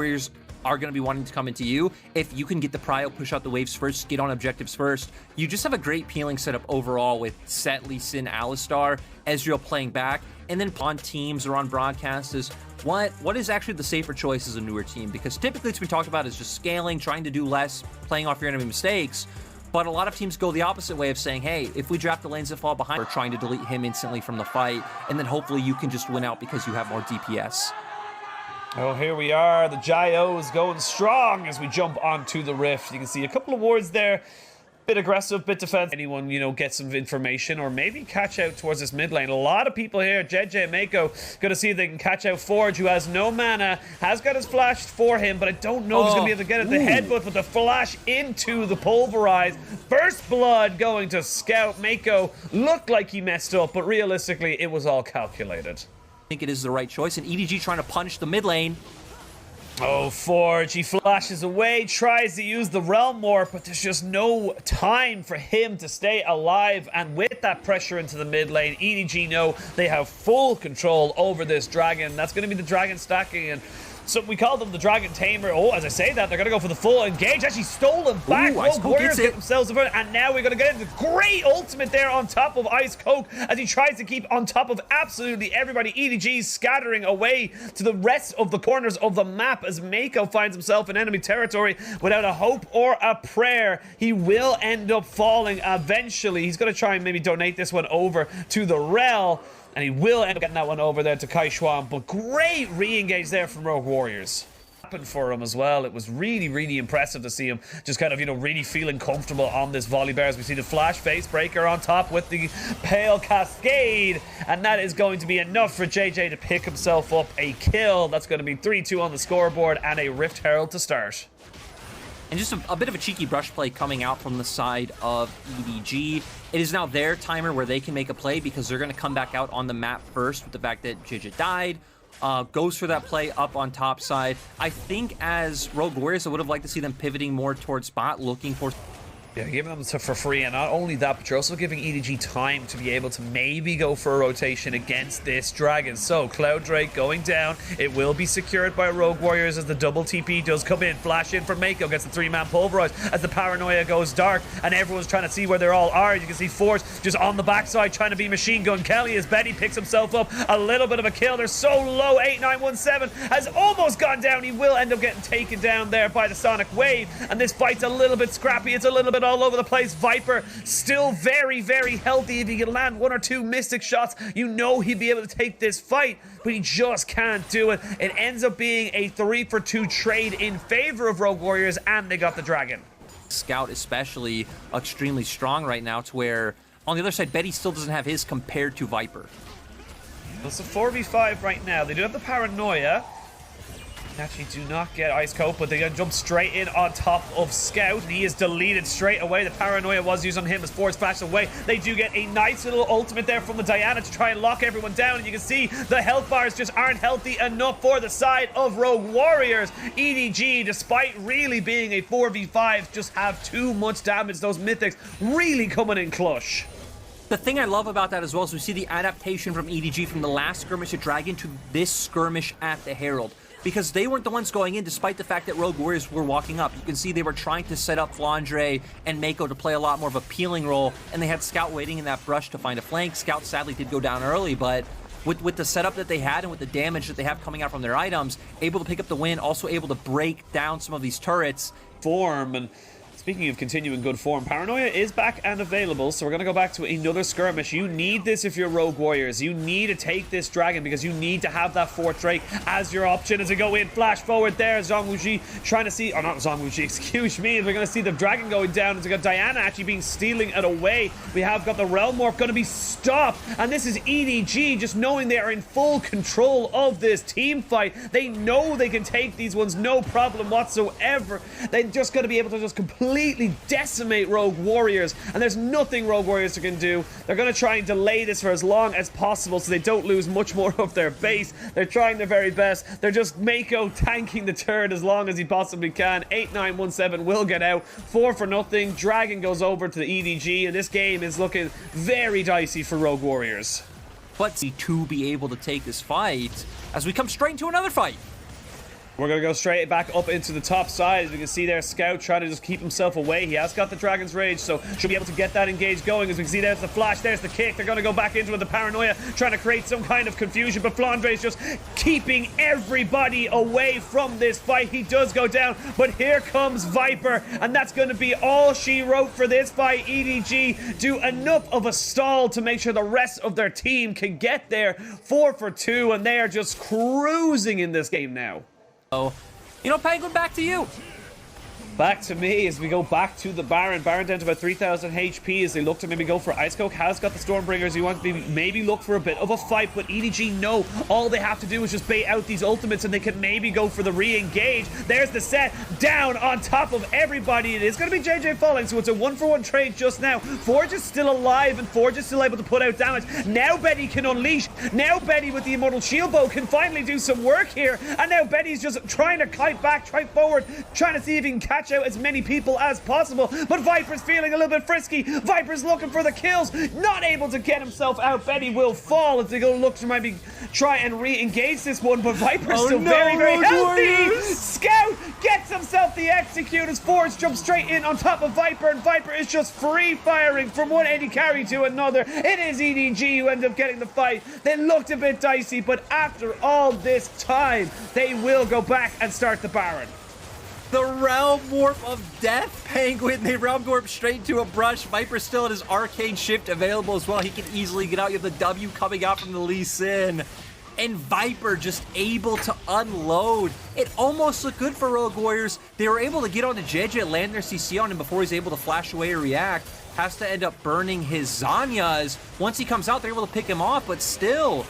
Warriors are going to be wanting to come into you. If you can get the prio, push out the waves first, get on objectives first, you just have a great peeling setup overall with Set, Lee Sin, Alistar, Ezreal playing back, and then on teams or on broadcasts is what is actually the safer choice as a newer team? Because typically it's been talked about as just scaling, trying to do less, playing off your enemy mistakes. But a lot of teams go the opposite way of saying, hey, if we draft the lanes that fall behind, we're trying to delete him instantly from the fight, and then hopefully you can just win out because you have more DPS. Oh, here we are. The Gyos going strong as we jump onto the Rift. You can see a couple of wards there. Bit aggressive, bit defensive. Anyone, you know, get some information or maybe catch out towards this mid lane. A lot of people here. JJ and Mako going to see if they can catch out Forge, who has no mana, has got his flash for him, but I don't know if he's going to be able to get it. The headbutt with the flash into the pulverize. First blood going to Scout. Mako looked like he messed up, but realistically, it was all calculated. I think it is the right choice, and EDG trying to punch the mid lane. Oh, Forge, he flashes away, tries to use the Realm Warp, but there's just no time for him to stay alive. And with that pressure into the mid lane, EDG know they have full control over this dragon. That's going to be the dragon stacking, and so we call them the Dragon Tamer. Oh, as I say that, they're going to go for the full engage. Actually stolen back. Rogue Warriors get themselves in front, and now we're going to get into great ultimate there on top of Ice Coke as he tries to keep on top of absolutely everybody. EDG scattering away to the rest of the corners of the map as Mako finds himself in enemy territory without a hope or a prayer. He will end up falling eventually. He's going to try and maybe donate this one over to the Rel. And he will end up getting that one over there to Kai Schwan. But great re-engage there from Rogue Warriors. Happened for him as well. It was really, really impressive to see him just kind of, you know, really feeling comfortable on this volley bear. As we see the flash face breaker on top with the Pale Cascade. And that is going to be enough for JJ to pick himself up a kill. That's going to be 3-2 on the scoreboard and a Rift Herald to start. And just a bit of a cheeky brush play coming out from the side of EDG. It is now their timer where they can make a play because they're going to come back out on the map first with the fact that JJ died. Goes for that play up on top side. I think as Rogue Warriors, I would have liked to see them pivoting more towards spot, looking for... Yeah, giving them for free, and not only that, but you're also giving EDG time to be able to maybe go for a rotation against this dragon. So, Cloud Drake going down. It will be secured by Rogue Warriors as the double TP does come in. Flash in from Mako, gets the 3-man pulverize as the paranoia goes dark, and everyone's trying to see where they all are. You can see Force just on the backside trying to be machine gun Kelly as Betty picks himself up. A little bit of a kill. They're so low. 8917 has almost gone down. He will end up getting taken down there by the Sonic Wave, and this fight's a little bit scrappy. It's a little bit all over the place. Viper still very, very healthy. If he can land 1 or 2 Mystic shots, you know he'd be able to take this fight, but he just can't do it. It ends up being a 3-for-2 trade in favor of Rogue Warriors, and they got the dragon. Scout especially extremely strong right now, to where on the other side Betty still doesn't have his compared to Viper. It's a 4v5 right now. They do have the paranoia. Actually do not get Ice Cope, but they jump straight in on top of Scout. He is deleted straight away. The paranoia was used on him as Force flashed away. They do get a nice little ultimate there from the Diana to try and lock everyone down, and you can see the health bars just aren't healthy enough for the side of Rogue Warriors. EDG, despite really being a 4v5, just have too much damage. Those mythics really coming in clutch. The thing I love about that as well is we see the adaptation from EDG from the last skirmish at Dragon to this skirmish at the Herald. Because they weren't the ones going in, despite the fact that Rogue Warriors were walking up. You can see they were trying to set up Flandre and Mako to play a lot more of a peeling role, and they had Scout waiting in that brush to find a flank. Scout sadly did go down early, but with the setup that they had and with the damage that they have coming out from their items, able to pick up the win, also able to break down some of these turrets. And speaking of continuing good form, Paranoia is back and available, so we're going to go back to another skirmish. You need this if you're Rogue Warriors. You need to take this dragon because you need to have that 4th Drake as your option as we go in. Flash forward there. Zhang Wuji trying to see... Oh, not Zhang Wuji, excuse me. We're going to see the dragon going down. As we got Diana actually being stealing it away. We have got the Realm Warp going to be stopped. And this is EDG just knowing they are in full control of this team fight. They know they can take these ones, no problem whatsoever. They're just going to be able to just completely decimate Rogue Warriors, and there's nothing Rogue Warriors can do. They're going to try and delay this for as long as possible so they don't lose much more of their base. They're trying their very best. They're just Mako tanking the turret as long as he possibly can. 8917 will get out. 4-for-0. Dragon goes over to the EDG, and this game is looking very dicey for Rogue Warriors. But to be able to take this fight as we come straight into another fight. We're going to go straight back up into the top side. As we can see there, Scout trying to just keep himself away. He has got the Dragon's Rage, so should be able to get that engage going. As we can see, there's the flash, there's the kick. They're going to go back into it, the paranoia, trying to create some kind of confusion. But Flandre's just keeping everybody away from this fight. He does go down, but here comes Viper, and that's going to be all she wrote for this fight. EDG do enough of a stall to make sure the rest of their team can get there. 4 for 2, and they are just cruising in this game now. Oh, you know, Penguin, back to you. Back to me as we go back to the Baron. Baron down to about 3,000 HP as they look to maybe go for Ice Coke. Has got the Stormbringers. You want to maybe look for a bit of a fight, but EDG know all they have to do is just bait out these ultimates and they can maybe go for the re-engage. There's the set down on top of everybody. It is going to be JJ falling, so it's a 1-for-1 trade just now. Forge is still alive and Forge is still able to put out damage. Now Betty can unleash. Now Betty with the Immortal Shield Bow can finally do some work here. And now Betty's just trying to kite back, try forward, trying to see if he can catch out as many people as possible, but Viper's feeling a little bit frisky. Viper's looking for the kills, not able to get himself out. Betty will fall as they go look to maybe try and re-engage this one, but Viper's still very, very healthy. Scout gets himself the execute as Forge jumps straight in on top of Viper, and Viper is just free firing from one AD carry to another. It is EDG who end up getting the fight. They looked a bit dicey, but after all this time, they will go back and start the Baron. The Realm Warp of Death, Penguin. They Realm Warp straight to a brush. Viper's still at his Arcane Shift available as well. He can easily get out. You have the W coming out from the Lee Sin. And Viper just able to unload. It almost looked good for Rogue Warriors. They were able to get onto JJ, land their CC on him before he's able to flash away or react. Has to end up burning his Zanyas. Once he comes out, they're able to pick him off, but still,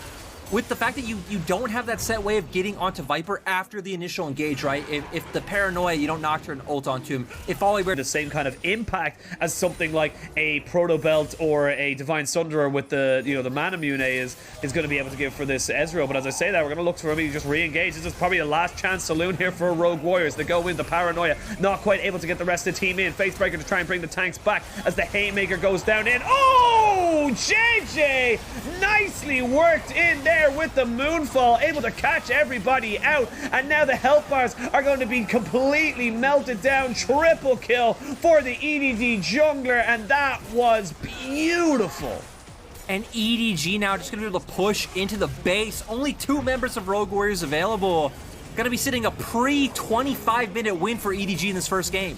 with the fact that you don't have that set way of getting onto Viper after the initial engage, right? If the paranoia, you don't Nocturne ult onto him, if all he wears the same kind of impact as something like a Proto Belt or a Divine Sunderer with the, you know, the Mana Mune is going to be able to give for this Ezreal. But as I say that, we're going to look for maybe just re-engage. This is probably a last chance saloon here for Rogue Warriors. They go in, the paranoia, not quite able to get the rest of the team in. Facebreaker to try and bring the tanks back as the Haymaker goes down in. Oh, JJ nicely worked in there with the Moonfall, able to catch everybody out, and now the health bars are going to be completely melted down. Triple kill for the EDG jungler, and that was beautiful. And EDG now just going to be able to push into the base. Only 2 members of Rogue Warriors available. Going to be sitting a pre-25-minute win for EDG in this first game.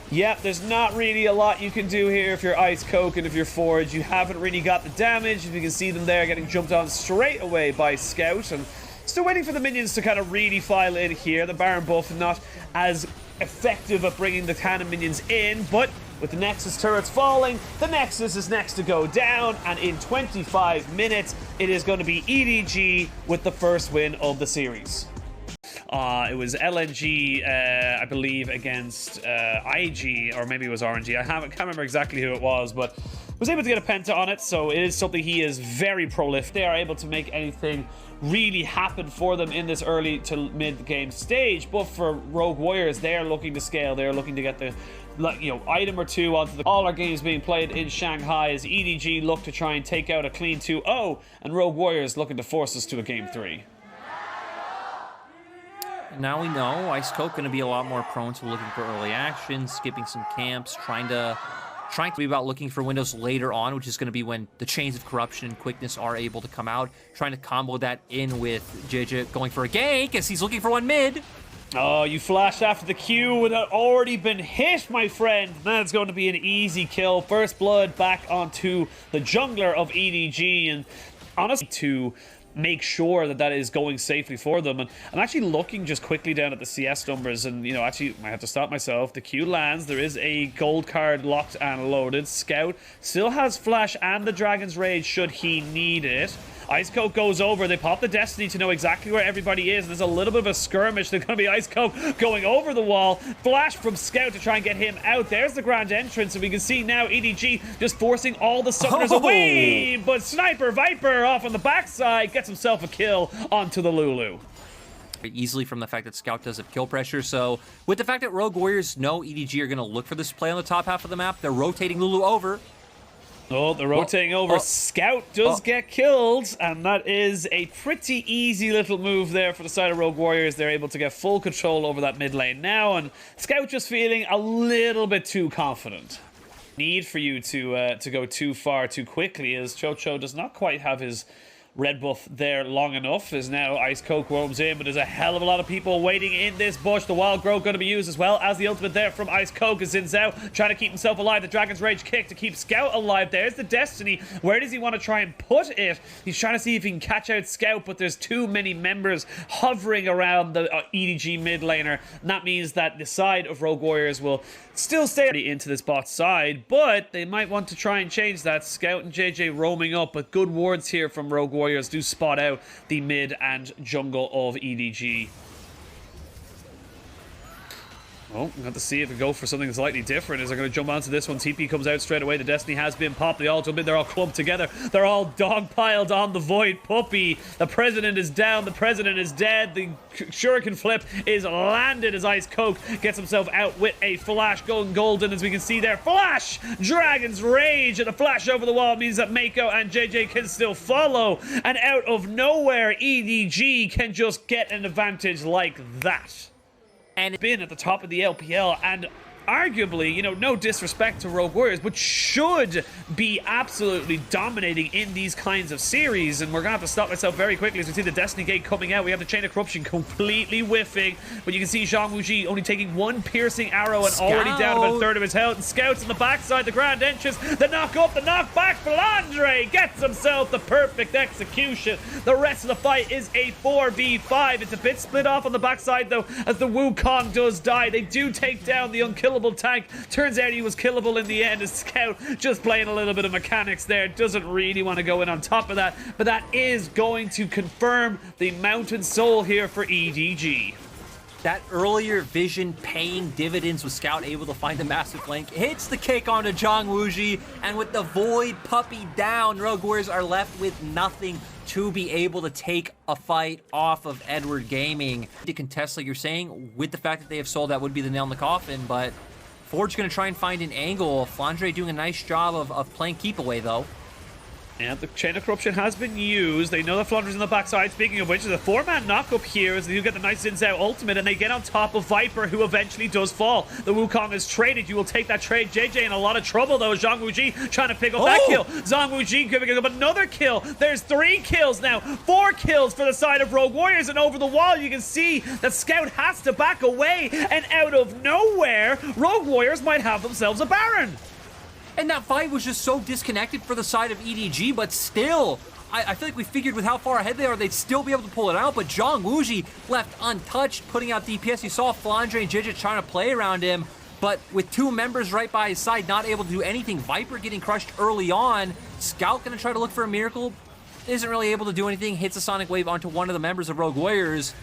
Yep, there's not really a lot you can do here if you're Ice Coke and if you're Forge. You haven't really got the damage. If you can see them there getting jumped on straight away by Scout, and still waiting for the minions to kind of really file in here. The Baron buff not as effective at bringing the cannon minions in, but with the Nexus turrets falling, the Nexus is next to go down, and in 25 minutes, it is going to be EDG with the first win of the series. It was LNG, I believe, against IG, or maybe it was RNG. I can't remember exactly who it was, but was able to get a penta on it, so it is something he is very prolific. They are able to make anything really happen for them in this early to mid-game stage, but for Rogue Warriors, they are looking to scale. They are looking to get the item or two onto all our games being played in Shanghai as EDG look to try and take out a clean 2-0, and Rogue Warriors looking to force us to a game 3. Now we know Ice Coke going to be a lot more prone to looking for early action, skipping some camps, trying to be about looking for windows later on, which is going to be when the chains of corruption and quickness are able to come out, trying to combo that in with JJ going for a gank as he's looking for one mid. Oh, you flashed after the Q and had already been hit, my friend. That's going to be an easy kill. First blood back onto the jungler of EDG, and honestly to make sure that that is going safely for them. And I'm actually looking just quickly down at the CS numbers, and actually I have to stop myself. The Q lands, there is a gold card locked and loaded. Scout still has flash and the Dragon's Rage should he need it. Ice Coke goes over. They pop the Destiny to know exactly where everybody is. There's a little bit of a skirmish. There's going to be Ice Coke going over the wall. Flash from Scout to try and get him out. There's the grand entrance, and we can see now EDG just forcing all the summoners away. But Sniper Viper off on the backside gets himself a kill onto the Lulu. Easily from the fact that Scout does have kill pressure. So with the fact that Rogue Warriors know EDG are going to look for this play on the top half of the map, they're rotating Lulu over. Oh, they're rotating over. Scout does get killed, and that is a pretty easy little move there for the side of Rogue Warriors. They're able to get full control over that mid lane now, and Scout just feeling a little bit too confident. Need for you to go too far too quickly, as Chocho does not quite have his red buff there long enough, as now Ice Coke roams in, but there's a hell of a lot of people waiting in this bush. The Wild Growth going to be used as well as the ultimate there from Ice Coke, as Xin Zhao trying to keep himself alive. The Dragon's Rage kick to keep Scout alive. There's the Destiny. Where does he want to try and put it? He's trying to see if he can catch out Scout, but there's too many members hovering around the EDG mid laner, and that means that the side of Rogue Warriors will still stay into this bot side, but they might want to try and change that. Scout and JJ roaming up, but good wards here from Rogue Warriors do spot out the mid and jungle of EDG. Oh, we'll have to see if we go for something slightly different. As they're going to jump onto this one. TP comes out straight away. The Destiny has been popped. They all jump in. They're all clumped together. They're all dogpiled on the Void Puppy. The President is down. The President is dead. The Shuriken flip is landed as Ice Coke gets himself out with a flash going golden, as we can see there. Flash! Dragon's Rage, and a flash over the wall means that Mako and JJ can still follow. And out of nowhere, EDG can just get an advantage like that. And it's been at the top of the LPL, and arguably, you know, no disrespect to Rogue Warriors, but should be absolutely dominating in these kinds of series. And we're gonna have to stop myself very quickly as we see the Destiny Gate coming out. We have the Chain of Corruption completely whiffing, but you can see Zhang Wuji only taking one piercing arrow and already down about a third of his health. And Scouts on the backside, the grand entrance, the knock up, the knock back. Flandre gets himself the perfect execution. The rest of the fight is a 4v5. It's a bit split off on the backside though, as the Wukong does die. They do take down the unkillable tank. Turns out he was killable in the end, as Scout just playing a little bit of mechanics there. Doesn't really want to go in on top of that, but that is going to confirm the Mountain Soul here for EDG. That earlier vision paying dividends with Scout able to find the massive flank. Hits the kick onto Zhang Wuji, and with the Void Puppy down, Rogue Warriors are left with nothing to be able to take a fight off of Edward Gaming. To contest, like you're saying, with the fact that they have sold, that would be the nail in the coffin, but Forge going to try and find an angle. Flandre doing a nice job of playing keep away, though. And the Chain of Corruption has been used. They know that Flandre's on the backside. Speaking of which, there's a 4-man knock-up here as they do get the nice Xin Zhao ultimate, and they get on top of Viper, who eventually does fall. The Wukong is traded. You will take that trade. JJ in a lot of trouble, though. Zhang Wuji trying to pick up that kill. Zhang Wuji giving up another kill. There's 3 kills now. 4 kills for the side of Rogue Warriors, and over the wall, you can see that Scout has to back away, and out of nowhere, Rogue Warriors might have themselves a Baron. And that fight was just so disconnected for the side of EDG, but still, I feel like we figured with how far ahead they are, they'd still be able to pull it out, but Zhang Wuji left untouched, putting out DPS. You saw Flandre and Jijit trying to play around him, but with 2 members right by his side, not able to do anything. Viper getting crushed early on. Scout gonna try to look for a miracle. Isn't really able to do anything. Hits a Sonic Wave onto one of the members of Rogue Warriors.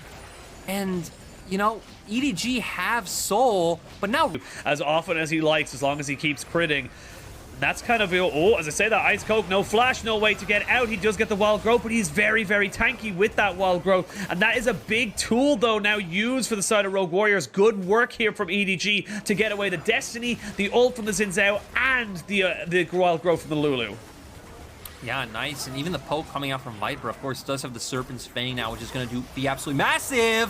And, you know, EDG have soul, but now as often as he likes, as long as he keeps critting. That's kind of, as I say, that Ice Coke, no flash, no way to get out. He does get the Wild Growth, but he's very, very tanky with that Wild Growth. And that is a big tool, though, now used for the side of Rogue Warriors. Good work here from EDG to get away the Destiny, the ult from the Xin Zhao, and the Wild Growth from the Lulu. Yeah, nice. And even the poke coming out from Viper, of course, does have the Serpent's Fang now, which is going to be absolutely massive.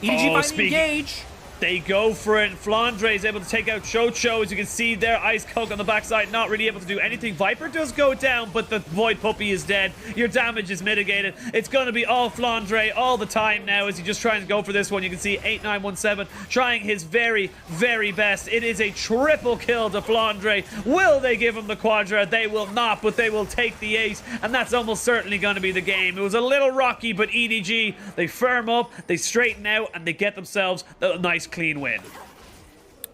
EDG might engage. They go for it. Flandre is able to take out Chocho. As you can see there, Ice Coke on the backside, not really able to do anything. Viper does go down, but the Void Puppy is dead. Your damage is mitigated. It's going to be all Flandre all the time now as he just tries to go for this one. You can see 8917 trying his very, very best. It is a triple kill to Flandre. Will they give him the Quadra? They will not, but they will take the ace, and that's almost certainly going to be the game. It was a little rocky, but EDG, they firm up, they straighten out, and they get themselves a nice clean win.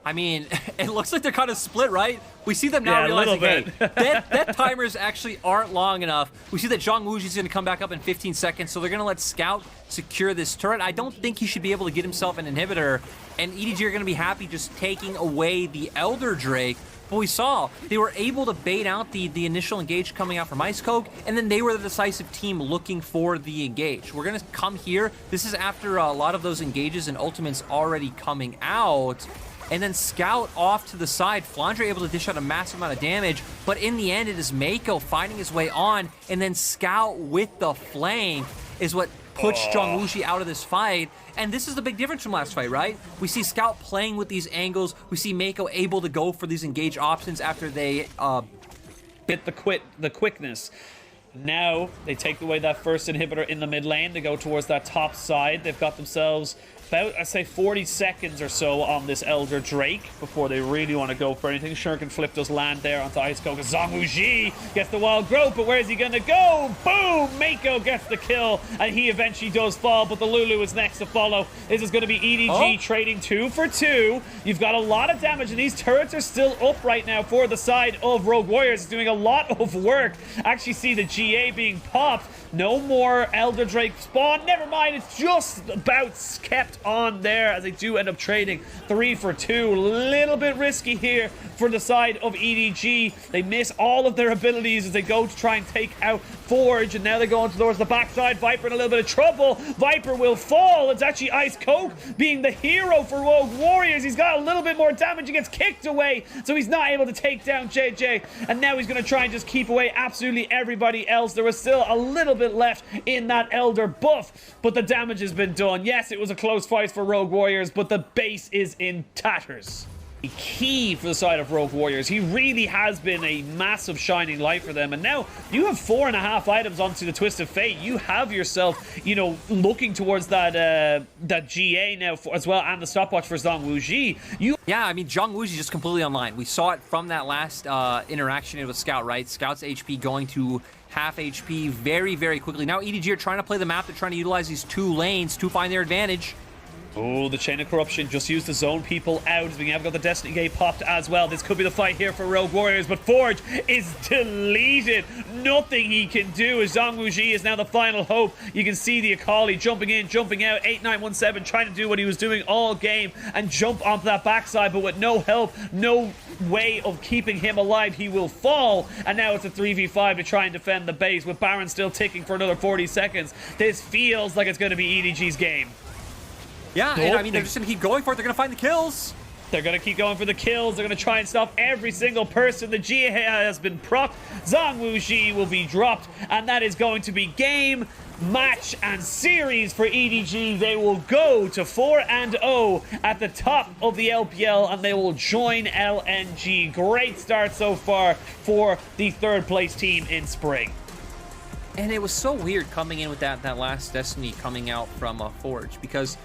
I mean, it looks like they're kind of split, right? We see them now realizing, hey, that timers actually aren't long enough. We see that Zhang Wuji's going to come back up in 15 seconds, so they're going to let Scout secure this turret. I don't think he should be able to get himself an inhibitor, and EDG are going to be happy just taking away the Elder Drake. But we saw they were able to bait out the initial engage coming out from Ice Coke, and then they were the decisive team looking for the engage. We're going to come here. This is after a lot of those engages and ultimates already coming out. and then Scout off to the side. Flandre able to dish out a massive amount of damage, but in the end, it is Mako finding his way on, and then Scout with the flank is what puts Zhang Wuxi out of this fight. And this is the big difference from last fight, right? We see Scout playing with these angles. We see Mako able to go for these engage options after they bit the quickness. Now they take away that first inhibitor in the mid lane to go towards that top side. They've got themselves about, I'd say, 40 seconds or so on this Elder Drake before they really want to go for anything. Shuriken Flip does land there onto Ice Coke. Zhang Wuxi gets the wild growth, but where is he going to go? Boom! Mako gets the kill, and he eventually does fall, but the Lulu is next to follow. This is going to be EDG trading 2 for 2. You've got a lot of damage, and these turrets are still up right now for the side of Rogue Warriors. It's doing a lot of work. Actually see the GA being popped. No more Elder Drake spawn. Never mind, it's just about kept on there as they do end up trading 3 for 2. A little bit risky here for the side of EDG. They miss all of their abilities as they go to try and take out Forge, and now they're going towards the backside. Viper in a little bit of trouble. Viper will fall. It's actually Ice Coke being the hero for Rogue Warriors. He's got a little bit more damage. He gets kicked away, so he's not able to take down JJ, and now he's going to try and just keep away absolutely everybody else. There was still a little bit left in that Elder buff, but the damage has been done. Yes, it was a close fight for Rogue Warriors, but the base is in tatters. Key for the side of Rogue Warriors. He really has been a massive shining light for them, and now you have 4.5 items onto the Twist of Fate. You have yourself, you know, looking towards that that GA now as well, and the stopwatch for Zhang Wuxi. Yeah, I mean, Zhang Wuxi just completely online. We saw it from that last interaction with Scout, right? Scout's HP going to half HP very, very quickly. Now EDG are trying to play the map. They're trying to utilize these 2 lanes to find their advantage. Oh, the Chain of Corruption just used to zone people out. As we have got the Destiny Gate popped as well. This could be the fight here for Rogue Warriors, but Forge is deleted. Nothing he can do as Zhang Wuxi is now the final hope. You can see the Akali jumping in, jumping out. 8917 trying to do what he was doing all game and jump onto that backside, but with no help, no way of keeping him alive. He will fall, and now it's a 3v5 to try and defend the base with Baron still ticking for another 40 seconds. This feels like it's going to be EDG's game. Yeah, and I mean, they're just going to keep going for it. They're going to find the kills. They're going to keep going for the kills. They're going to try and stop every single person. The GA has been procced. Zhang Wuxi will be dropped, and that is going to be game, match, and series for EDG. They will go to 4-0 at the top of the LPL, and they will join LNG. Great start so far for the 3rd place team in Spring. And it was so weird coming in with that last Destiny coming out from Forge, because